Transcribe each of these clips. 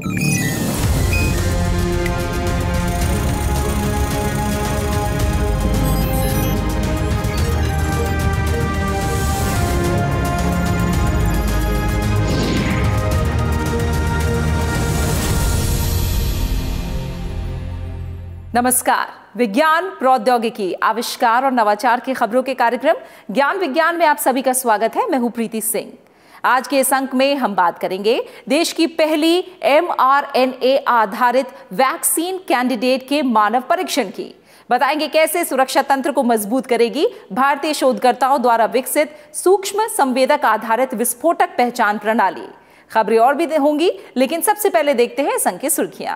नमस्कार। विज्ञान, प्रौद्योगिकी, आविष्कार और नवाचार की खबरों के कार्यक्रम ज्ञान विज्ञान में आप सभी का स्वागत है। मैं हूं प्रीति सिंह। आज के इस अंक में हम बात करेंगे देश की पहली mRNA आधारित वैक्सीन कैंडिडेट के मानव परीक्षण की। बताएंगे कैसे सुरक्षा तंत्र को मजबूत करेगी भारतीय शोधकर्ताओं द्वारा विकसित सूक्ष्म संवेदक आधारित विस्फोटक पहचान प्रणाली। खबरें और भी होंगी, लेकिन सबसे पहले देखते हैं इस अंक की सुर्खियां।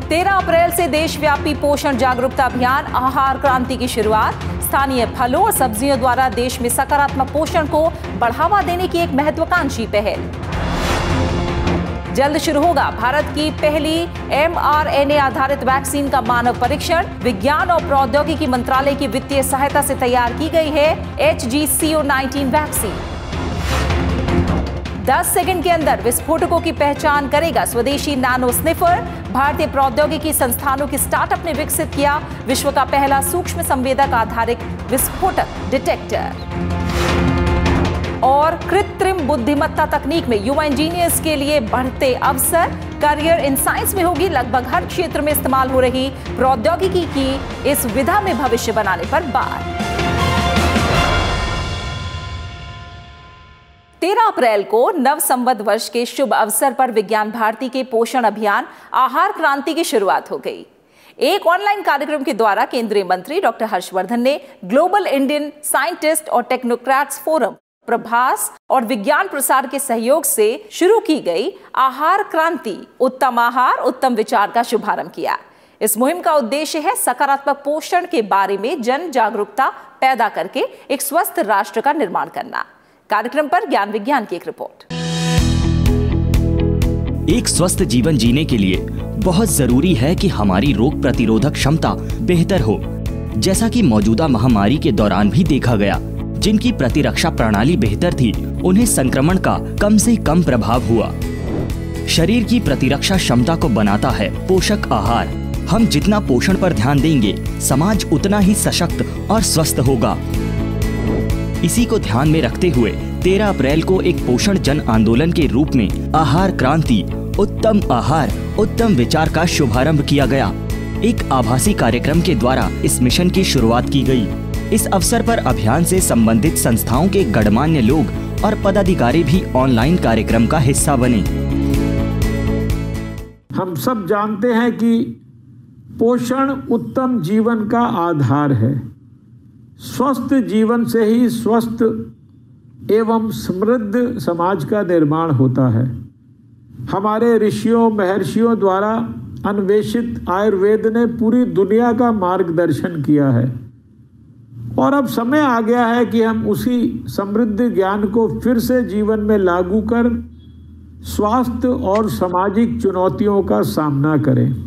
13 अप्रैल से देशव्यापी पोषण जागरूकता अभियान आहार क्रांति की शुरुआत। स्थानीय फलों और सब्जियों द्वारा देश में सकारात्मक पोषण को बढ़ावा देने की एक महत्वाकांक्षी पहल। जल्द शुरू होगा भारत की पहली mRNA आधारित वैक्सीन का मानव परीक्षण। विज्ञान और प्रौद्योगिकी मंत्रालय की वित्तीय सहायता से तैयार की गई है HGCO19 वैक्सीन। 10 सेकंड के अंदर विस्फोटकों की पहचान करेगा स्वदेशी नैनो स्निफर। भारतीय प्रौद्योगिकी संस्थानों की स्टार्टअप ने विकसित किया विश्व का पहला सूक्ष्म संवेदक आधारित विस्फोटक डिटेक्टर। और कृत्रिम बुद्धिमत्ता तकनीक में युवा इंजीनियर्स के लिए बढ़ते अवसर। करियर इन साइंस में होगी लगभग हर क्षेत्र में इस्तेमाल हो रही प्रौद्योगिकी की इस विधा में भविष्य बनाने पर बात। 13 अप्रैल को नव संवत वर्ष के शुभ अवसर पर विज्ञान भारती के पोषण अभियान आहार क्रांति की शुरुआत हो गई। एक ऑनलाइन कार्यक्रम के द्वारा केंद्रीय मंत्री डॉक्टर हर्षवर्धन ने ग्लोबल इंडियन साइंटिस्ट और टेक्नोक्रेट्स फोरम, प्रभास और विज्ञान प्रसार के सहयोग से शुरू की गई आहार क्रांति उत्तम आहार उत्तम विचार का शुभारंभ किया। इस मुहिम का उद्देश्य है सकारात्मक पोषण के बारे में जन जागरूकता पैदा करके एक स्वस्थ राष्ट्र का निर्माण करना। कार्यक्रम पर ज्ञान विज्ञान की एक रिपोर्ट। एक स्वस्थ जीवन जीने के लिए बहुत जरूरी है कि हमारी रोग प्रतिरोधक क्षमता बेहतर हो। जैसा कि मौजूदा महामारी के दौरान भी देखा गया, जिनकी प्रतिरक्षा प्रणाली बेहतर थी उन्हें संक्रमण का कम से कम प्रभाव हुआ। शरीर की प्रतिरक्षा क्षमता को बनाता है पोषक आहार। हम जितना पोषण पर ध्यान देंगे, समाज उतना ही सशक्त और स्वस्थ होगा। इसी को ध्यान में रखते हुए 13 अप्रैल को एक पोषण जन आंदोलन के रूप में आहार क्रांति उत्तम आहार उत्तम विचार का शुभारंभ किया गया। एक आभासी कार्यक्रम के द्वारा इस मिशन की शुरुआत की गई। इस अवसर पर अभियान से संबंधित संस्थाओं के गणमान्य लोग और पदाधिकारी भी ऑनलाइन कार्यक्रम का हिस्सा बने। हम सब जानते हैं कि पोषण उत्तम जीवन का आधार है। स्वस्थ जीवन से ही स्वस्थ एवं समृद्ध समाज का निर्माण होता है। हमारे ऋषियों महर्षियों द्वारा अन्वेषित आयुर्वेद ने पूरी दुनिया का मार्गदर्शन किया है और अब समय आ गया है कि हम उसी समृद्ध ज्ञान को फिर से जीवन में लागू कर स्वास्थ्य और सामाजिक चुनौतियों का सामना करें।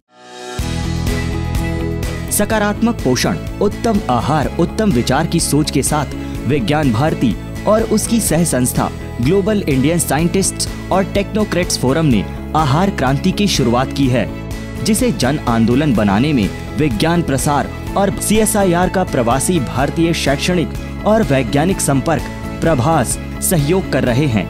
सकारात्मक पोषण, उत्तम आहार, उत्तम विचार की सोच के साथ विज्ञान भारती और उसकी सह संस्था ग्लोबल इंडियन साइंटिस्ट्स और टेक्नोक्रेट्स फोरम ने आहार क्रांति की शुरुआत की है, जिसे जन आंदोलन बनाने में विज्ञान प्रसार और CSIR का प्रवासी भारतीय शैक्षणिक और वैज्ञानिक संपर्क प्रभास सहयोग कर रहे हैं।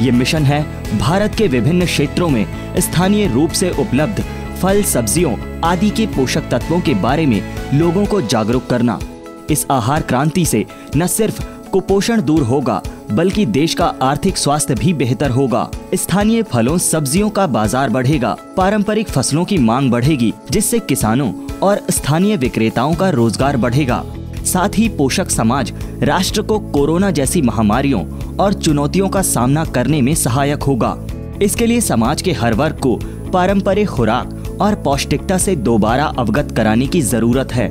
ये मिशन है भारत के विभिन्न क्षेत्रों में स्थानीय रूप से उपलब्ध फल, सब्जियों आदि के पोषक तत्वों के बारे में लोगों को जागरूक करना। इस आहार क्रांति से न सिर्फ कुपोषण दूर होगा, बल्कि देश का आर्थिक स्वास्थ्य भी बेहतर होगा। स्थानीय फलों सब्जियों का बाजार बढ़ेगा, पारंपरिक फसलों की मांग बढ़ेगी, जिससे किसानों और स्थानीय विक्रेताओं का रोजगार बढ़ेगा। साथ ही पोषक समाज राष्ट्र को कोरोना जैसी महामारियों और चुनौतियों का सामना करने में सहायक होगा। इसके लिए समाज के हर वर्ग को पारंपरिक खुराक और पौष्टिकता से दोबारा अवगत कराने की जरूरत है।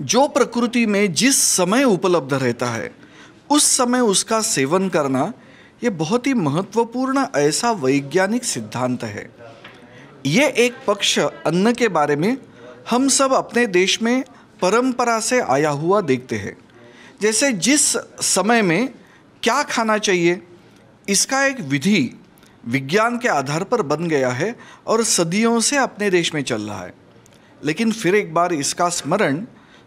जो प्रकृति में जिस समय उपलब्ध रहता है उस समय उसका सेवन करना, ये बहुत ही महत्वपूर्ण ऐसा वैज्ञानिक सिद्धांत है। ये एक पक्ष अन्न के बारे में हम सब अपने देश में परंपरा से आया हुआ देखते हैं। जैसे जिस समय में क्या खाना चाहिए, इसका एक विधि विज्ञान के आधार पर बन गया है और सदियों से अपने देश में चल रहा है, लेकिन फिर एक बार इसका स्मरण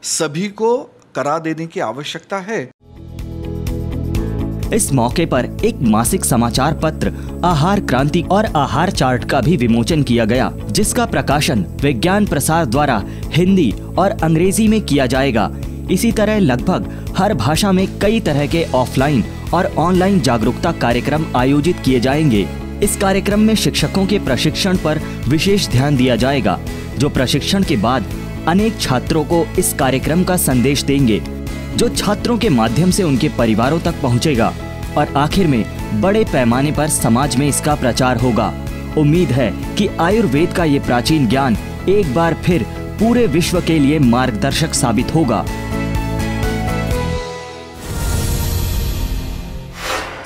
सभी को करा देने की आवश्यकता है। इस मौके पर एक मासिक समाचार पत्र आहार क्रांति और आहार चार्ट का भी विमोचन किया गया, जिसका प्रकाशन विज्ञान प्रसार द्वारा हिंदी और अंग्रेजी में किया जाएगा। इसी तरह लगभग हर भाषा में कई तरह के ऑफलाइन और ऑनलाइन जागरूकता कार्यक्रम आयोजित किए जाएंगे। इस कार्यक्रम में शिक्षकों के प्रशिक्षण पर विशेष ध्यान दिया जाएगा, जो प्रशिक्षण के बाद अनेक छात्रों को इस कार्यक्रम का संदेश देंगे, जो छात्रों के माध्यम से उनके परिवारों तक पहुंचेगा और आखिर में बड़े पैमाने पर समाज में इसका प्रचार होगा। उम्मीद है कि आयुर्वेद का ये प्राचीन ज्ञान एक बार फिर पूरे विश्व के लिए मार्गदर्शक साबित होगा।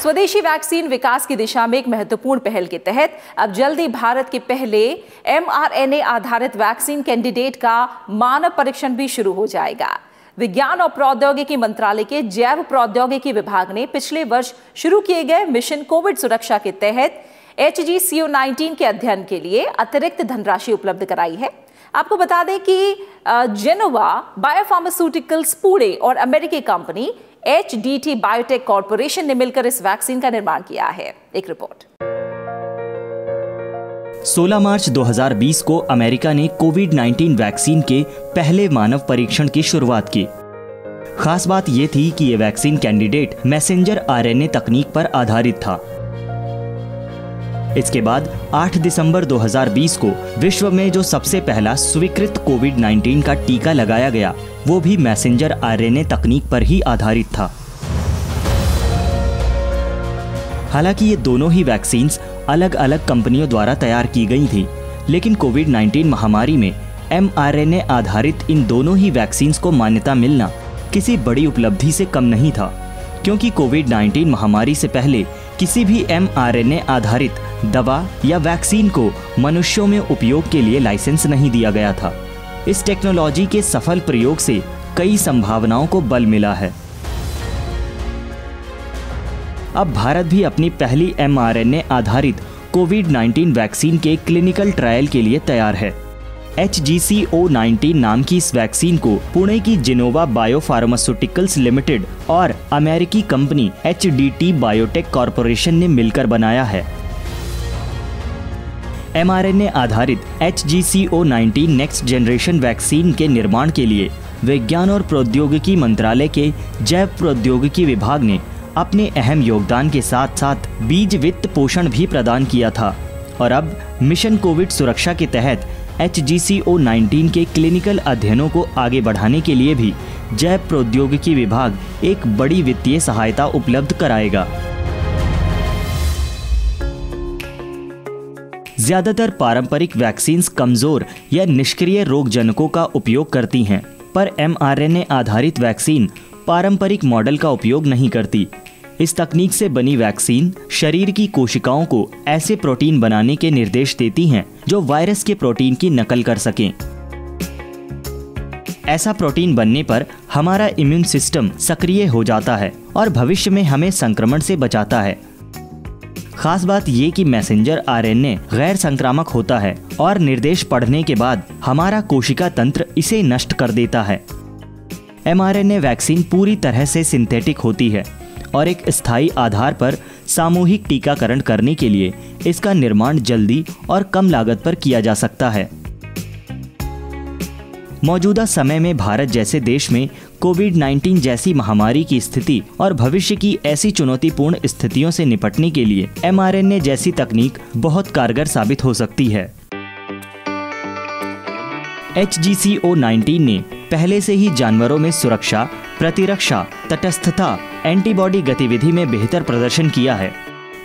स्वदेशी वैक्सीन विकास की दिशा में एक महत्वपूर्ण पहल के तहत अब जल्दी भारत के पहले mRNA आधारित वैक्सीन कैंडिडेट का मानव परीक्षण भी शुरू हो जाएगा। विज्ञान और प्रौद्योगिकी मंत्रालय के जैव प्रौद्योगिकी विभाग ने पिछले वर्ष शुरू किए गए मिशन कोविड सुरक्षा के तहत HGCO19 के अध्ययन के लिए अतिरिक्त धनराशि उपलब्ध कराई है। आपको बता दें कि जेनोवा बायोफार्मास्यूटिकल्स पुणे और अमेरिकी कंपनी HDT बायोटेक कॉर्पोरेशन ने मिलकर इस वैक्सीन का निर्माण किया है। एक रिपोर्ट। 16 मार्च 2020 को अमेरिका ने कोविड-19 वैक्सीन के पहले मानव परीक्षण की शुरुआत की। खास बात यह थी कि ये वैक्सीन कैंडिडेट मैसेंजर RNA तकनीक पर आधारित था। इसके बाद 8 दिसंबर 2020 को विश्व में जो सबसे पहला स्वीकृत कोविड-19 का टीका लगाया गया, वो भी मैसेंजर RNA तकनीक पर ही आधारित था। हालांकि ये दोनों ही वैक्सीन्स अलग अलग कंपनियों द्वारा तैयार की गई थी, लेकिन कोविड-19 महामारी में mRNA आधारित इन दोनों ही वैक्सीन्स को मान्यता मिलना किसी बड़ी उपलब्धि से कम नहीं था, क्योंकि कोविड-19 महामारी से पहले किसी भी mRNA आधारित दवा या वैक्सीन को मनुष्यों में उपयोग के लिए लाइसेंस नहीं दिया गया था। इस टेक्नोलॉजी के सफल प्रयोग से कई संभावनाओं को बल मिला है। अब भारत भी अपनी पहली mRNA आधारित कोविड-19 वैक्सीन के क्लिनिकल ट्रायल के लिए तैयार है। HGCO19 नाम की इस वैक्सीन को पुणे की जेनोवा बायोफार्मास्यूटिकल्स लिमिटेड और अमेरिकी कंपनी HDT बायोटेक कॉर्पोरेशन ने मिलकर बनाया है। mRNA आधारित HGCO19 नेक्स्ट जनरेशन वैक्सीन के निर्माण के लिए विज्ञान और प्रौद्योगिकी मंत्रालय के जैव प्रौद्योगिकी विभाग ने अपने अहम योगदान के साथ साथ बीज वित्त पोषण भी प्रदान किया था और अब मिशन कोविड सुरक्षा के तहत HGCO19 के क्लिनिकल अध्ययनों को आगे बढ़ाने के लिए भी जैव प्रौद्योगिकी विभाग एक बड़ी वित्तीय सहायता उपलब्ध कराएगा। ज्यादातर पारंपरिक वैक्सीन्स कमजोर या निष्क्रिय रोगजनकों का उपयोग करती हैं, पर mRNA आधारित वैक्सीन पारंपरिक मॉडल का उपयोग नहीं करती। इस तकनीक से बनी वैक्सीन शरीर की कोशिकाओं को ऐसे प्रोटीन बनाने के निर्देश देती हैं जो वायरस के प्रोटीन की नकल कर सकें। ऐसा प्रोटीन बनने पर हमारा इम्यून सिस्टम सक्रिय हो जाता है और भविष्य में हमें संक्रमण से बचाता है। खास बात ये कि मैसेंजर RNA गैर संक्रामक होता है और निर्देश पढ़ने के बाद हमारा कोशिका तंत्र इसे नष्ट कर देता है। mRNA वैक्सीन पूरी तरह से सिंथेटिक होती है और एक स्थायी आधार पर सामूहिक टीकाकरण करने के लिए इसका निर्माण जल्दी और कम लागत पर किया जा सकता है। मौजूदा समय में भारत जैसे देश में कोविड-19 जैसी महामारी की स्थिति और भविष्य की ऐसी चुनौतीपूर्ण स्थितियों से निपटने के लिए mRNA जैसी तकनीक बहुत कारगर साबित हो सकती है। HGCO19 ने पहले से ही जानवरों में सुरक्षा, प्रतिरक्षा, तटस्थता, एंटीबॉडी गतिविधि में बेहतर प्रदर्शन किया है,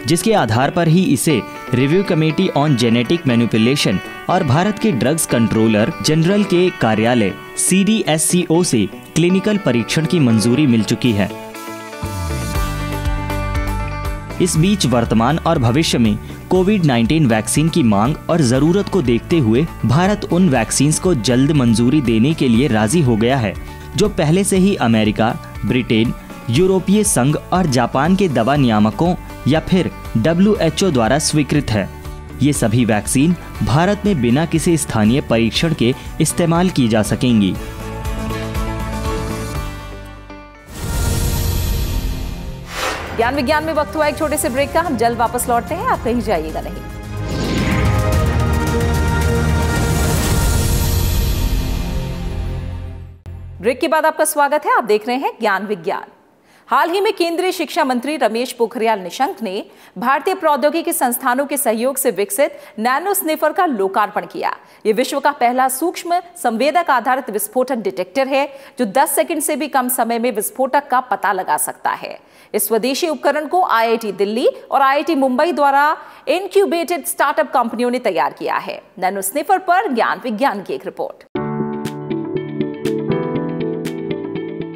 जिसके आधार पर ही इसे review committee on genetic manipulation और भारत के ड्रग्स कंट्रोलर जनरल के कार्यालय CDSCO से क्लिनिकल परीक्षण की मंजूरी मिल चुकी है। इस बीच वर्तमान और भविष्य में कोविड-19 वैक्सीन की मांग और जरूरत को देखते हुए भारत उन वैक्सीन्स को जल्द मंजूरी देने के लिए राजी हो गया है जो पहले से ही अमेरिका, ब्रिटेन, यूरोपीय संघ और जापान के दवा नियामकों या फिर WHO द्वारा स्वीकृत है। ये सभी वैक्सीन भारत में बिना किसी स्थानीय परीक्षण के इस्तेमाल की जा सकेंगी। ज्ञान विज्ञान में वक्त हुआ एक छोटे से ब्रेक का, हम जल्द वापस लौटते हैं, आप कहीं जाइएगा नहीं। ब्रेक के बाद आपका स्वागत है, आप देख रहे हैं ज्ञान विज्ञान। हाल ही में केंद्रीय शिक्षा मंत्री रमेश पोखरियाल निशंक ने भारतीय प्रौद्योगिकी संस्थानों के सहयोग से विकसित नैनो स्निफर का लोकार्पण किया। यह विश्व का पहला सूक्ष्म संवेदक आधारित विस्फोटक डिटेक्टर है जो 10 सेकंड से भी कम समय में विस्फोटक का पता लगा सकता है। इस स्वदेशी उपकरण को IIT दिल्ली और IIT मुंबई द्वारा इनक्यूबेटेड स्टार्टअप कंपनियों ने तैयार किया है। नैनो स्निफर पर ज्ञान विज्ञान की एक रिपोर्ट।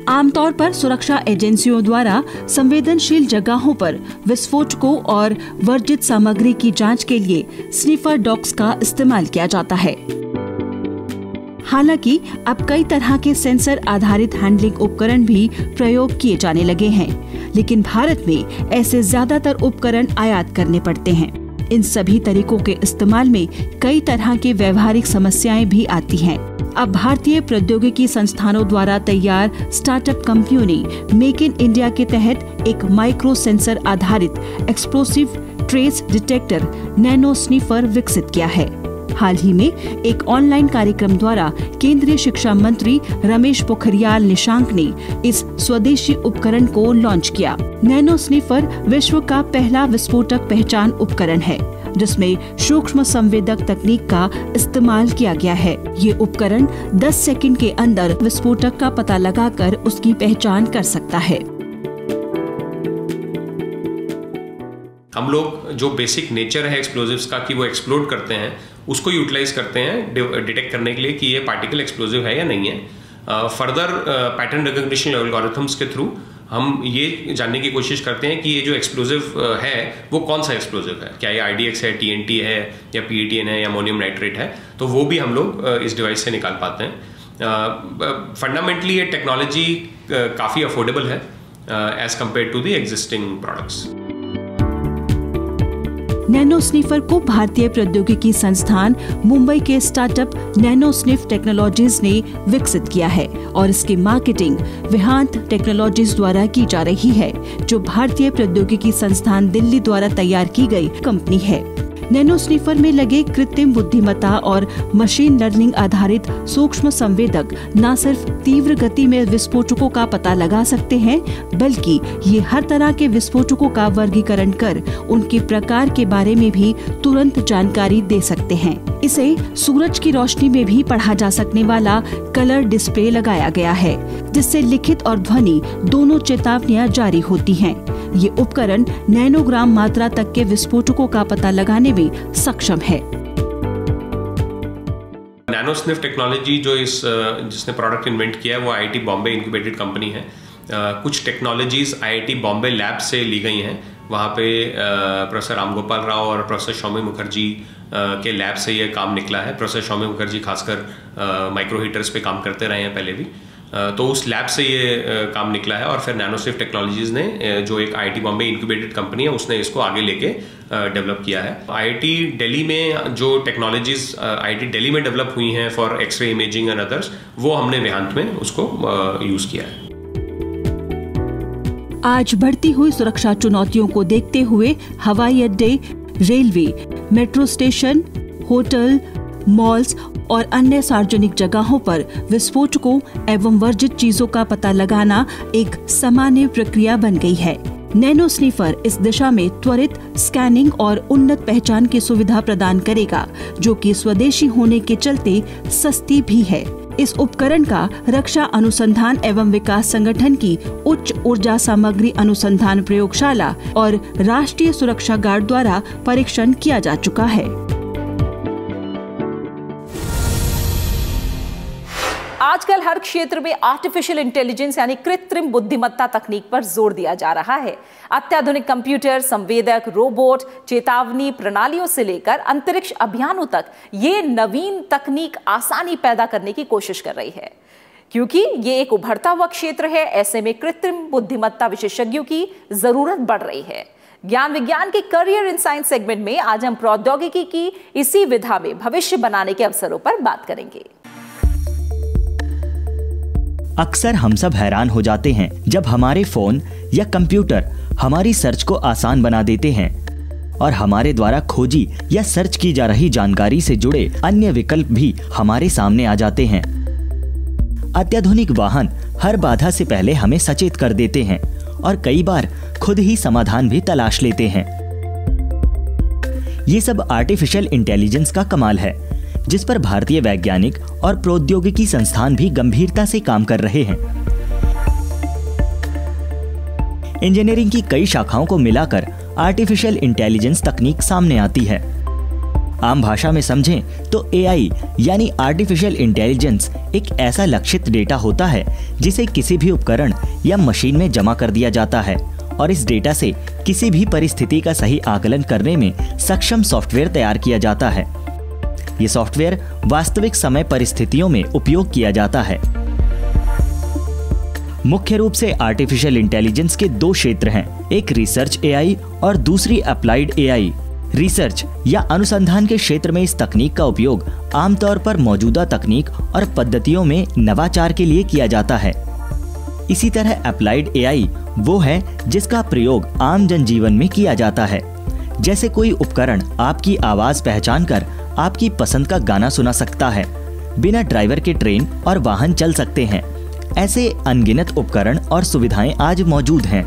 आमतौर पर सुरक्षा एजेंसियों द्वारा संवेदनशील जगहों पर विस्फोटकों और वर्जित सामग्री की जांच के लिए स्निफर डॉग्स का इस्तेमाल किया जाता है। हालांकि अब कई तरह के सेंसर आधारित हैंडलिंग उपकरण भी प्रयोग किए जाने लगे हैं, लेकिन भारत में ऐसे ज्यादातर उपकरण आयात करने पड़ते हैं। इन सभी तरीकों के इस्तेमाल में कई तरह की व्यवहारिक समस्याएं भी आती हैं। अब भारतीय प्रौद्योगिकी संस्थानों द्वारा तैयार स्टार्टअप कंपनियों ने मेक इन इंडिया के तहत एक माइक्रो सेंसर आधारित explosive trace detector nano sniffer विकसित किया है। हाल ही में एक ऑनलाइन कार्यक्रम द्वारा केंद्रीय शिक्षा मंत्री रमेश पोखरियाल निशंक ने इस स्वदेशी उपकरण को लॉन्च किया। नैनो स्निफर विश्व का पहला विस्फोटक पहचान उपकरण है जिसमें सूक्ष्म संवेदक तकनीक का इस्तेमाल किया गया है। ये उपकरण 10 सेकंड के अंदर विस्फोटक का पता लगाकर उसकी पहचान कर सकता है। हम लोग जो बेसिक नेचर है एक्सप्लोजिव्स का कि वो एक्सप्लोड करते हैं, उसको यूटिलाइज करते हैं डिटेक्ट करने के लिए कि ये पार्टिकल एक्सप्लोजिव है या नहीं है। फर्दर पैटर्न रिकॉग्निशन एल्गोरिथम्स के थ्रू हम ये जानने की कोशिश करते हैं कि ये जो एक्सप्लोजिव है वो कौन सा एक्सप्लोजिव है, क्या ये IDX है, TNT है या PETN है या अमोनियम नाइट्रेट है, तो वो भी हम लोग इस डिवाइस से निकाल पाते हैं। फंडामेंटली ये टेक्नोलॉजी काफ़ी अफोर्डेबल है as compare to the existing products. Nano sniffer को भारतीय प्रौद्योगिकी संस्थान मुंबई के स्टार्टअप नैनो स्निफ टेक्नोलॉजीज ने विकसित किया है और इसकी मार्केटिंग विहांत टेक्नोलॉजीज द्वारा की जा रही है, जो भारतीय प्रौद्योगिकी संस्थान दिल्ली द्वारा तैयार की गई कंपनी है। नैनो स्निफर में लगे कृत्रिम बुद्धिमत्ता और मशीन लर्निंग आधारित सूक्ष्म संवेदक न सिर्फ तीव्र गति में विस्फोटकों का पता लगा सकते हैं, बल्कि ये हर तरह के विस्फोटकों का वर्गीकरण कर उनके प्रकार के बारे में भी तुरंत जानकारी दे सकते हैं। इसे सूरज की रोशनी में भी पढ़ा जा सकने वाला कलर डिस्प्ले लगाया गया है, जिससे लिखित और ध्वनि दोनों चेतावनियां जारी होती हैं। ये उपकरण नैनोग्राम मात्रा तक के विस्फोटकों का पता लगाने में सक्षम है। नैनो स्निफ टेक्नोलॉजी जो जिसने प्रोडक्ट इन्वेंट किया है वो IIT बॉम्बे इंक्यूबेटेड कंपनी है। कुछ टेक्नोलॉजीज IIT बॉम्बे लैब से ली गई हैं। वहाँ पे प्रोफेसर रामगोपाल राव और प्रोफेसर सौम्य मुखर्जी के लैब से ये काम निकला है। प्रोफेसर सौम्य मुखर्जी खासकर माइक्रो हीटर्स पे काम करते रहे हैं पहले भी, तो उस लैब से ये काम निकला है और फिर नैनो स्निफ टेक्नोलॉजीज ने जो एक IIT बॉम्बे इंक्यूबेटेड कंपनी है उसने इसको आगे लेके डेवलप किया है। IIT दिल्ली में जो टेक्नोलॉजीज IIT दिल्ली में डेवलप हुई हैं for X-ray imaging and others, वो हमने विहांत में उसको यूज किया है। आज बढ़ती हुई सुरक्षा चुनौतियों को देखते हुए हवाई अड्डे, railway, metro station, hotel, malls और अन्य सार्वजनिक जगहों पर विस्फोटकों एवं वर्जित चीजों का पता लगाना एक सामान्य प्रक्रिया बन गई है। नैनो स्निफर इस दिशा में त्वरित स्कैनिंग और उन्नत पहचान की सुविधा प्रदान करेगा, जो कि स्वदेशी होने के चलते सस्ती भी है। इस उपकरण का रक्षा अनुसंधान एवं विकास संगठन की उच्च ऊर्जा सामग्री अनुसंधान प्रयोगशाला और राष्ट्रीय सुरक्षा गार्ड द्वारा परीक्षण किया जा चुका है। आजकल हर क्षेत्र में आर्टिफिशियल इंटेलिजेंस यानी कृत्रिम बुद्धिमत्ता तकनीक पर जोर दिया जा रहा है। अत्याधुनिक कंप्यूटर, संवेदक, रोबोट, चेतावनी प्रणालियों से लेकर अंतरिक्ष अभियानों तक ये नवीन तकनीक आसानी पैदा करने की कोशिश कर रही है। क्योंकि ये एक उभरता हुआ क्षेत्र है, ऐसे में कृत्रिम बुद्धिमत्ता विशेषज्ञों की जरूरत बढ़ रही है। ज्ञान विज्ञान के करियर इन साइंस सेगमेंट में आज हम प्रौद्योगिकी की इसी विधा में भविष्य बनाने के अवसरों पर बात करेंगे। अक्सर हम सब हैरान हो जाते हैं जब हमारे फोन या कंप्यूटर हमारी सर्च को आसान बना देते हैं और हमारे द्वारा खोजी या सर्च की जा रही जानकारी से जुड़े अन्य विकल्प भी हमारे सामने आ जाते हैं। अत्याधुनिक वाहन हर बाधा से पहले हमें सचेत कर देते हैं और कई बार खुद ही समाधान भी तलाश लेते हैं। ये सब आर्टिफिशियल इंटेलिजेंस का कमाल है, जिस पर भारतीय वैज्ञानिक और प्रौद्योगिकी संस्थान भी गंभीरता से काम कर रहे हैं। इंजीनियरिंग की कई शाखाओं को मिलाकर आर्टिफिशियल इंटेलिजेंस तकनीक सामने आती है। आम भाषा में समझें तो एआई यानी आर्टिफिशियल इंटेलिजेंस एक ऐसा लक्षित डेटा होता है जिसे किसी भी उपकरण या मशीन में जमा कर दिया जाता है और इस डेटा से किसी भी परिस्थिति का सही आकलन करने में सक्षम सॉफ्टवेयर तैयार किया जाता है। ये सॉफ्टवेयर वास्तविक समय परिस्थितियों में उपयोग किया जाता है। मुख्य रूप से आर्टिफिशियल इंटेलिजेंस के दो क्षेत्र हैं, एक रिसर्च एआई और दूसरी अप्लाइड एआई। रिसर्च या अनुसंधान के क्षेत्र में इस तकनीक का उपयोग आमतौर पर मौजूदा तकनीक और पद्धतियों में नवाचार के लिए किया जाता है। इसी तरह अप्लाइड एआई वो है जिसका प्रयोग आम जनजीवन में किया जाता है। जैसे कोई उपकरण आपकी आवाज पहचान कर आपकी पसंद का गाना सुना सकता है, बिना ड्राइवर के ट्रेन और वाहन चल सकते हैं। ऐसे अनगिनत उपकरण और सुविधाएं आज मौजूद हैं।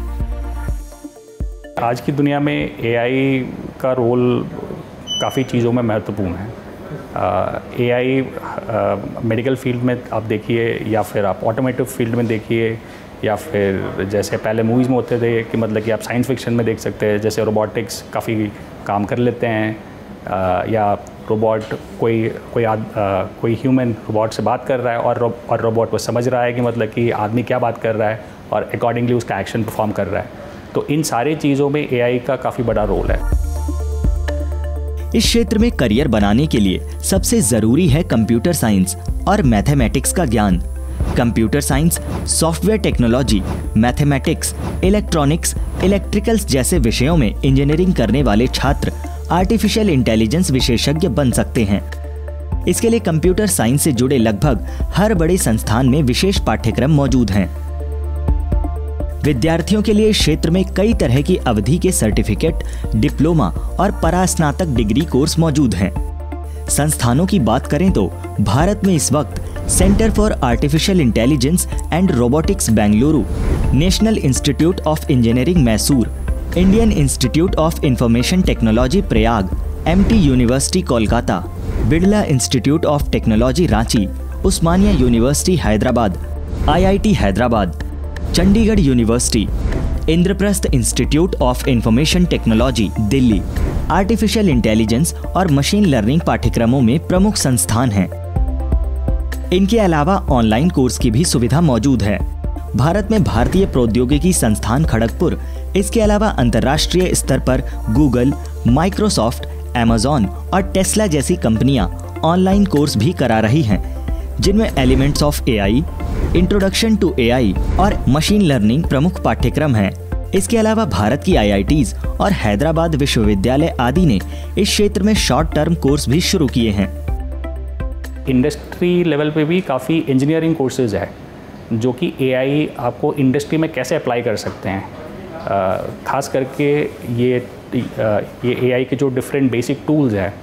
आज की दुनिया में एआई का रोल काफ़ी चीज़ों में महत्वपूर्ण है। एआई मेडिकल फील्ड में आप देखिए, या फिर आप ऑटोमेटिव फील्ड में देखिए, या फिर जैसे पहले मूवीज़ में होते थे कि मतलब कि आप साइंस फिक्शन में देख सकते हैं, जैसे रोबोटिक्स काफ़ी काम कर लेते हैं, या रोबोट कोई ह्यूमन रोबोट से बात कर रहा है और रोबोट वो समझ रहा है कि मतलब कि आदमी क्या बात कर रहा है और अकॉर्डिंगली उसका एक्शन परफॉर्म कर रहा है। तो इन सारी चीज़ों में एआई का काफ़ी बड़ा रोल है। इस क्षेत्र में करियर बनाने के लिए सबसे जरूरी है कंप्यूटर साइंस और मैथमेटिक्स का ज्ञान। Computer science, software technology, mathematics, electronics, electricals जैसे विषयों में इंजीनियरिंग करने वाले छात्र आर्टिफिशियल इंटेलिजेंस विशेषज्ञ बन सकते हैं। इसके लिए कंप्यूटर साइंस से जुड़े लगभग हर बड़े संस्थान में विशेष पाठ्यक्रम मौजूद हैं। विद्यार्थियों के लिए इस क्षेत्र में कई तरह की अवधि के सर्टिफिकेट, डिप्लोमा और परास्नातक डिग्री कोर्स मौजूद हैं। संस्थानों की बात करें तो भारत में इस वक्त centre for artificial intelligence and robotics Bengaluru, national institute of engineering Mysore, Indian institute of information technology Prayag, Amity university Kolkata, Birla institute of technology Ranchi, Osmania university Hyderabad, IIT Hyderabad, Chandigarh university, Indraprastha institute of information technology Delhi artificial intelligence और मशीन लर्निंग पाठ्यक्रमों में प्रमुख संस्थान हैं। इनके अलावा online course की भी सुविधा मौजूद है। भारत में भारतीय प्रौद्योगिकी संस्थान खड़गपुर, इसके अलावा अंतर्राष्ट्रीय स्तर पर गूगल, माइक्रोसॉफ्ट, अमेज़न और टेस्ला जैसी कंपनियां ऑनलाइन कोर्स भी करा रही हैं, जिनमें elements of AI, introduction to AI और मशीन लर्निंग प्रमुख पाठ्यक्रम हैं। इसके अलावा भारत की आईआईटीज और हैदराबाद विश्वविद्यालय आदि ने इस क्षेत्र में शॉर्ट टर्म कोर्स भी शुरू किए हैं। इंडस्ट्री लेवल पे भी काफ़ी इंजीनियरिंग कोर्सेज है जो कि एआई आपको इंडस्ट्री में कैसे अप्लाई कर सकते हैं। खास करके ये एआई के जो डिफरेंट बेसिक टूल्स हैं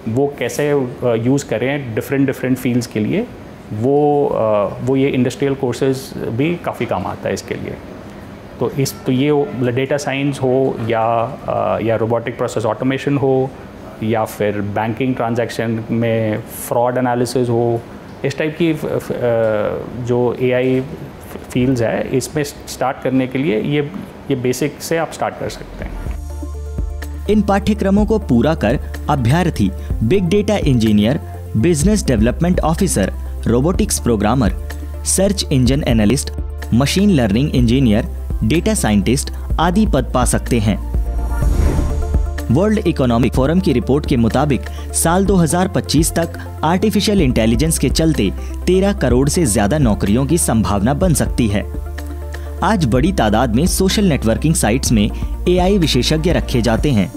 वो कैसे यूज़ करें डिफरेंट फील्ड्स के लिए, वो ये इंडस्ट्रियल कोर्सेज भी काफ़ी काम आता है इसके लिए। तो ये डेटा साइंस हो या रोबोटिक प्रोसेस ऑटोमेशन हो या फिर बैंकिंग ट्रांजैक्शन में फ्रॉड एनालिसिस हो, इस टाइप की जो एआई फील्ड्स है इसमें स्टार्ट करने के लिए ये बेसिक से आप स्टार्ट कर सकते हैं। इन पाठ्यक्रमों को पूरा कर अभ्यर्थी big data engineer, business development officer, robotics programmer, search engine analyst, machine learning engineer, data scientist आदि पद पा सकते हैं। वर्ल्ड इकोनॉमिक फोरम की रिपोर्ट के मुताबिक साल 2025 तक आर्टिफिशियल इंटेलिजेंस के चलते 13 करोड़ से ज्यादा नौकरियों की संभावना बन सकती है। आज बड़ी तादाद में सोशल नेटवर्किंग साइट्स में AI विशेषज्ञ रखे जाते हैं,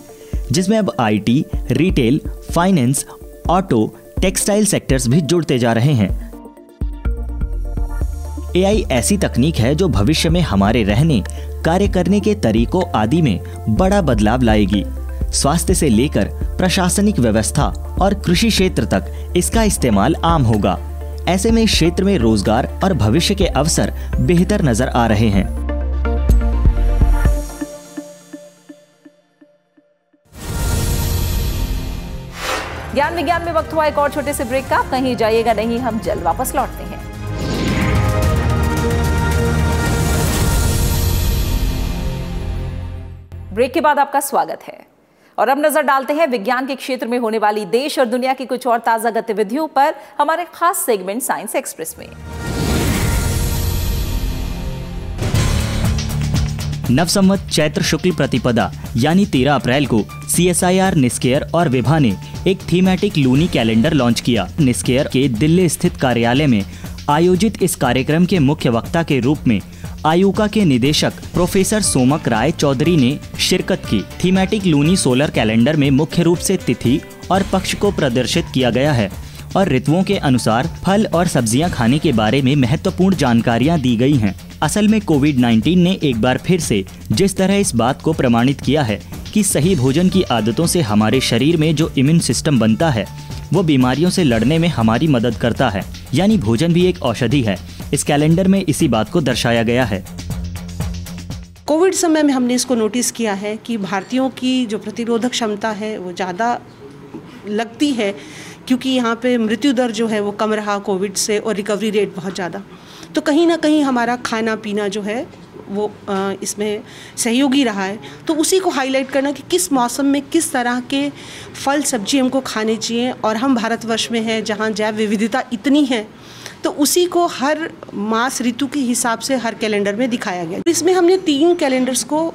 जिसमें अब IT, retail, finance, auto, textile sectors भी जुड़ते जा रहे हैं। AI ऐसी तकनीक है जो भविष्य में हमारे रहने, कार्य करने के तरीकों आदि में बड़ा बदलाव लाएगी। स्वास्थ्य से लेकर प्रशासनिक व्यवस्था और कृषि क्षेत्र तक इसका इस्तेमाल आम होगा। ऐसे में इस क्षेत्र में रोजगार और भविष्य के अवसर बेहतर नजर आ रहे हैं। ज्ञान विज्ञान में वक्त हुआ एक और छोटे से ब्रेक का। कहीं जाइएगा नहीं, हम जल्द वापस लौटते हैं। ब्रेक के बाद आपका स्वागत है और अब नजर डालते हैं विज्ञान के क्षेत्र में होने वाली देश और दुनिया की कुछ और ताजा गतिविधियों पर हमारे खास सेगमेंट साइंस एक्सप्रेस में। नवसंवत चैत्र शुक्ल प्रतिपदा यानी 13 अप्रैल को CSIR, निस्केयर और विभा ने एक थीमेटिक लूनी कैलेंडर लॉन्च किया। निस्केयर के दिल्ली स्थित कार्यालय में आयोजित इस कार्यक्रम के मुख्य वक्ता के रूप में आयुका के निदेशक प्रोफेसर सोमक राय चौधरी ने शिरकत की। थीमेटिक लूनी सोलर कैलेंडर में मुख्य रूप से तिथि और पक्ष को प्रदर्शित किया गया है और ऋतुओं के अनुसार फल और सब्जियां खाने के बारे में महत्वपूर्ण जानकारियां दी गई हैं। असल में कोविड-19 ने एक बार फिर से जिस तरह इस बात को प्रमाणित किया है कि सही भोजन की आदतों से हमारे शरीर में जो इम्यून सिस्टम बनता है वो बीमारियों से लड़ने में हमारी मदद करता है, यानी भोजन भी एक औषधि है। इस कैलेंडर में इसी बात को दर्शाया गया है। कोविड समय में हमने इसको नोटिस किया है कि भारतीयों की जो प्रतिरोधक क्षमता है वो ज़्यादा लगती है, क्योंकि यहाँ पे मृत्यु दर जो है वो कम रहा कोविड से और रिकवरी रेट बहुत ज़्यादा। तो कहीं ना कहीं हमारा खाना पीना जो है वो इसमें सहयोगी रहा है। तो उसी को हाईलाइट करना कि किस मौसम में किस तरह के फल सब्जी हमको खाने चाहिए, और हम भारतवर्ष में हैं जहाँ जैव विविधता इतनी है, तो उसी को हर मास ऋतु के हिसाब से हर कैलेंडर में दिखाया गया। इसमें हमने 3 कैलेंडर्स को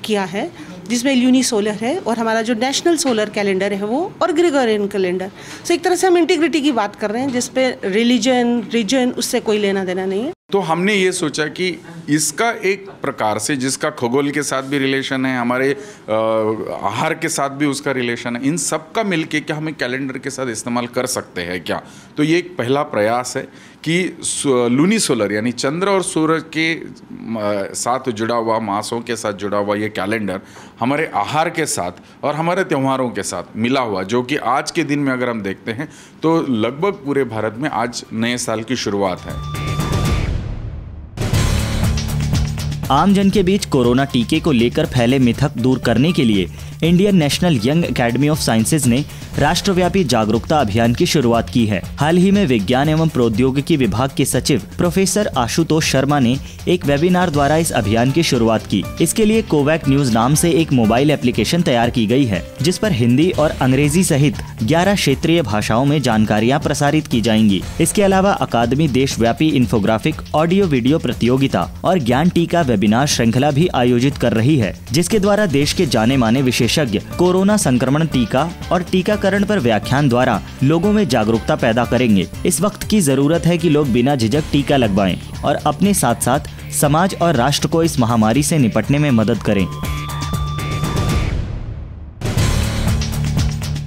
किया है, जिसमें ल्यूनी सोलर है और हमारा जो नेशनल सोलर कैलेंडर है वो, और ग्रेगोरियन कैलेंडर। तो एक तरह से हम इंटीग्रिटी की बात कर रहे हैं, जिसपे रिलीजन रीजन उससे कोई लेना देना नहीं है। तो हमने ये सोचा कि इसका एक प्रकार से, जिसका खगोल के साथ भी रिलेशन है, हमारे आहार के साथ भी उसका रिलेशन है, इन सब का मिलके क्या हमें कैलेंडर के साथ इस्तेमाल कर सकते हैं क्या। तो ये एक पहला प्रयास है कि लूनी सोलर यानी चंद्र और सूरज के साथ जुड़ा हुआ, मासों के साथ जुड़ा हुआ ये कैलेंडर हमारे आहार के साथ और हमारे त्योहारों के साथ मिला हुआ, जो कि आज के दिन में अगर हम देखते हैं तो लगभग पूरे भारत में आज नए साल की शुरुआत है। आम जन के बीच कोरोना टीके को लेकर फैले मिथक दूर करने के लिए Indian national young academy of sciences ने राष्ट्रव्यापी जागरूकता अभियान की शुरुआत की है। हाल ही में विज्ञान एवं प्रौद्योगिकी विभाग के सचिव प्रोफेसर आशुतोष शर्मा ने एक वेबिनार द्वारा इस अभियान की शुरुआत की। इसके लिए कोवैक न्यूज नाम से एक मोबाइल एप्लीकेशन तैयार की गई है, जिस पर हिंदी और अंग्रेजी सहित 11 क्षेत्रीय भाषाओं में जानकारियाँ प्रसारित की जाएंगी। इसके अलावा अकादमी देशव्यापी इंफोग्राफिक, ऑडियो वीडियो प्रतियोगिता और ज्ञान टीका वेबिनार श्रृंखला भी आयोजित कर रही है, जिसके द्वारा देश के जाने माने विशेषज्ञ कोरोना संक्रमण टीका और टीकाकरण पर व्याख्यान द्वारा लोगों में जागरूकता पैदा करेंगे। इस वक्त की जरूरत है कि लोग बिना झिझक टीका लगवाएं और अपने साथ साथ समाज और राष्ट्र को इस महामारी से निपटने में मदद करें।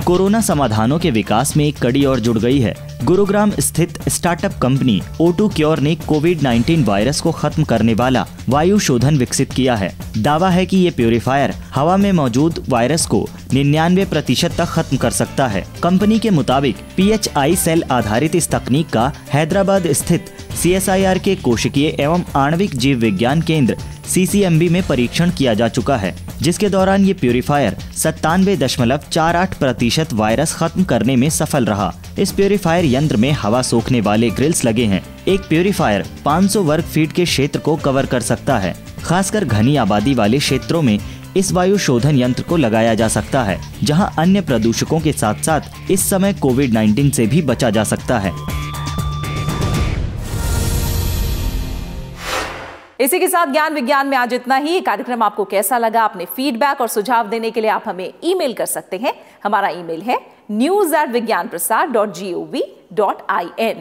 कोरोना समाधानों के विकास में एक कड़ी और जुड़ गई है। गुरुग्राम स्थित स्टार्टअप कंपनी O2 क्योर ने कोविड-19 वायरस को खत्म करने वाला वायु शोधन विकसित किया है। दावा है कि ये प्यूरिफायर हवा में मौजूद वायरस को 99% तक खत्म कर सकता है। कंपनी के मुताबिक PHI सेल आधारित इस तकनीक का हैदराबाद स्थित CSIR के कोशिकीय एवं आणविक जीव विज्ञान केंद्र CCMB में परीक्षण किया जा चुका है, जिसके दौरान ये प्यूरिफायर 97.48% वायरस खत्म करने में सफल रहा। इस प्यूरिफायर यंत्र में हवा सोखने वाले ग्रिल्स लगे हैं। एक प्यूरिफायर 500 वर्ग फीट के क्षेत्र को कवर कर सकता है। खासकर घनी आबादी वाले क्षेत्रों में इस वायु शोधन यंत्र को लगाया जा सकता है, जहां अन्य प्रदूषकों के साथ साथ इस समय कोविड-19 से भी बचा जा सकता है। इसी के साथ ज्ञान विज्ञान में आज इतना ही। कार्यक्रम आपको कैसा लगा? अपने फीडबैक और सुझाव देने के लिए आप हमें ईमेल कर सकते हैं। हमारा ईमेल है news@vigyanprasar.gov.in।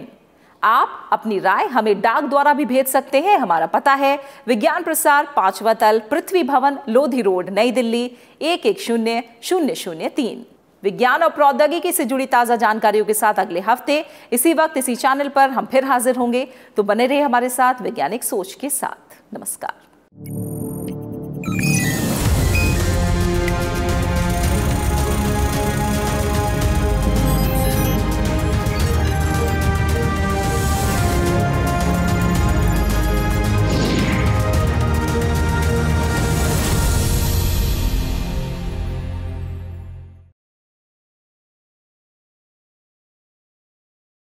आप अपनी राय हमें डाक द्वारा भी भेज सकते हैं। हमारा पता है विज्ञान प्रसार, 5वां तल, पृथ्वी भवन, लोधी रोड, नई दिल्ली 110003। विज्ञान और प्रौद्योगिकी से जुड़ी ताजा जानकारियों के साथ अगले हफ्ते इसी वक्त इसी चैनल पर हम फिर हाजिर होंगे। तो बने रहिए हमारे साथ वैज्ञानिक सोच के साथ। नमस्कार।